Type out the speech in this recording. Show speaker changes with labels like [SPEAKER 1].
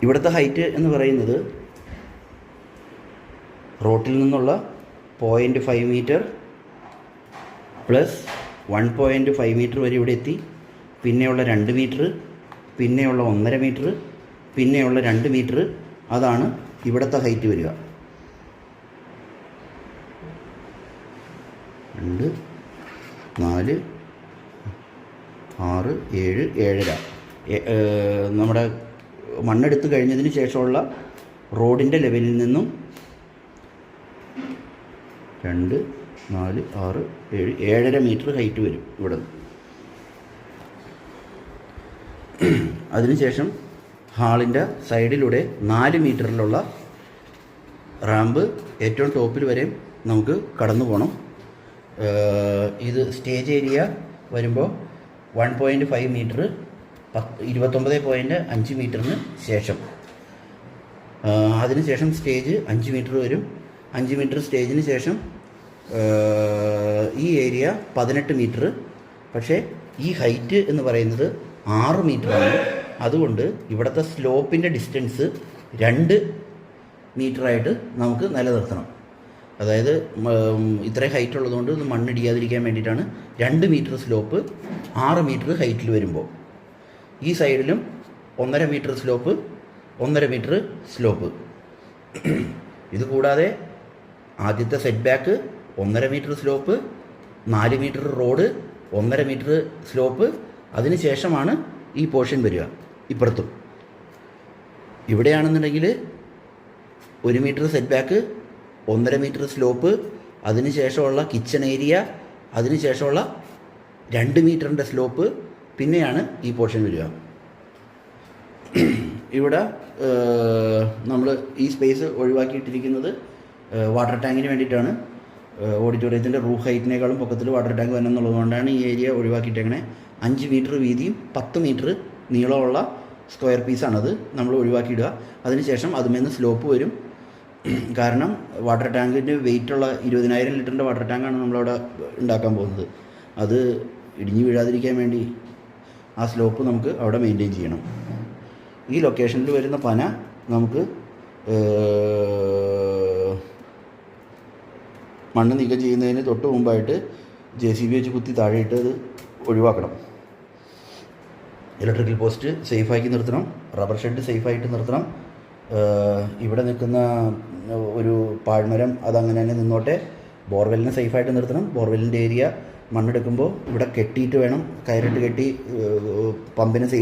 [SPEAKER 1] ഇവിടുത്തെ ഹൈറ്റ് എന്ന് പറയുന്നത് റോട്ടിൽ നിന്നുള്ള 0.5 മീറ്റർ പ്ലസ് 1.5 മീറ്റർ വരെ ഇവിടെ എത്തി, പിന്നെയുള്ള 2 മീറ്റർ, പിന്നെയുള്ള 1.5 മീറ്റർ, പിന്നെയുള്ള 2 മീറ്റർ. അതാണ് ഇവിടുത്തെ ഹൈറ്റ് വരിക. 2, 4, 6, 7, 7.5. നമ്മുടെ മണ്ണെടുത്ത് കഴിഞ്ഞതിന് ശേഷമുള്ള റോഡിൻ്റെ ലെവലിൽ നിന്നും 2, 4, 6, 7, 7.5 മീറ്റർ ഹൈറ്റ് വരും ഇവിടെ നിന്ന്. അതിനുശേഷം ഹാളിൻ്റെ സൈഡിലൂടെ 4 മീറ്ററിലുള്ള റാമ്പ് ഏറ്റവും ടോപ്പിൽ വരെ നമുക്ക് കടന്നു പോകണം. ഇത് സ്റ്റേജ് ഏരിയ വരുമ്പോൾ 1.5 മീറ്റർ 29.5 മീറ്ററിന് ശേഷം. അതിനുശേഷം സ്റ്റേജ് 5 മീറ്റർ വരും. 5 മീറ്റർ സ്റ്റേജിന് ശേഷം ഈ ഏരിയ 18 മീറ്റർ. പക്ഷേ ഈ ഹൈറ്റ് എന്ന് പറയുന്നത് 6 മീറ്ററാണ്. അതുകൊണ്ട് ഇവിടുത്തെ സ്ലോപ്പിൻ്റെ ഡിസ്റ്റൻസ് 2 മീറ്ററായിട്ട് നമുക്ക് നിലനിർത്തണം. അതായത് ഇത്രയും ഹൈറ്റ് ഉള്ളതുകൊണ്ട് ഇത് മണ്ണിടിയാതിരിക്കാൻ വേണ്ടിയിട്ടാണ് 2 മീറ്റർ സ്ലോപ്പ് 6 മീറ്റർ ഹൈറ്റിൽ വരുമ്പോൾ. ഈ സൈഡിലും 1.5 മീറ്റർ സ്ലോപ്പ് 1.5 മീറ്റർ സ്ലോപ്പ്. ഇത് കൂടാതെ ആദ്യത്തെ set back 1.5 metre slope, 4 metre road, 1.5 metre slope. അതിന് ശേഷമാണ് ഈ പോർഷൻ വരിക. ഇപ്പുറത്തും ഇവിടെയാണെന്നുണ്ടെങ്കിൽ 1 metre set back, 1.5 metre slope, അതിന് ശേഷമുള്ള കിച്ചൺ ഏരിയ, അതിന് ശേഷമുള്ള 2 മീറ്ററിൻ്റെ സ്ലോപ്പ്, പിന്നെയാണ് ഈ പോർഷൻ വരിക. ഇവിടെ നമ്മൾ ഈ സ്പേസ് ഒഴിവാക്കിയിട്ടിരിക്കുന്നത് വാട്ടർ ടാങ്കിന് വേണ്ടിയിട്ടാണ്. ഓഡിറ്റോറിയത്തിൻ്റെ റൂഫ് ഹൈറ്റിനേക്കാളും പൊക്കത്തിൽ വാട്ടർ ടാങ്ക് വരണമെന്നുള്ളതുകൊണ്ടാണ് ഈ ഏരിയ ഒഴിവാക്കിയിട്ടേക്കണേ. 5 മീറ്റർ വീതിയും 10 മീറ്റർ നീളമുള്ള സ്ക്വയർ പീസാണത് നമ്മൾ ഒഴിവാക്കിയിടുക. അതിനുശേഷം അതുമേന്ന് സ്ലോപ്പ് വരും. കാരണം വാട്ടർ ടാങ്കിൻ്റെ വെയിറ്റുള്ള 20,000 ലിറ്ററിൻ്റെ വാട്ടർ ടാങ്കാണ് നമ്മളവിടെ ഉണ്ടാക്കാൻ പോകുന്നത്. അത് ഇടിഞ്ഞു വീഴാതിരിക്കാൻ വേണ്ടി ആ സ്ലോപ്പ് നമുക്ക് അവിടെ മെയിൻറ്റെയിൻ ചെയ്യണം. ഈ ലൊക്കേഷനിൽ വരുന്ന പന നമുക്ക് മണ്ണ് നീക്കം ചെയ്യുന്നതിന് തൊട്ട് മുമ്പായിട്ട് JCB വെച്ച് കുത്തി താഴെയിട്ട് അത് ഒഴിവാക്കണം. ഇലക്ട്രിക്കൽ പോസ്റ്റ് സേഫാക്കി നിർത്തണം. റബ്ബർ ഷെഡ് സേഫായിട്ട് നിർത്തണം. ഇവിടെ നിൽക്കുന്ന ഒരു പാഴ്മരം അതങ്ങനെ തന്നെ നിന്നോട്ടെ. ബോർവെല്ലിനെ സേഫായിട്ട് നിർത്തണം. ബോർവെല്ലിൻ്റെ ഏരിയ മണ്ണെടുക്കുമ്പോൾ ഇവിടെ കെട്ടിയിട്ട് വേണം, കയറിട്ട് കെട്ടി പമ്പിനെ സേഫ്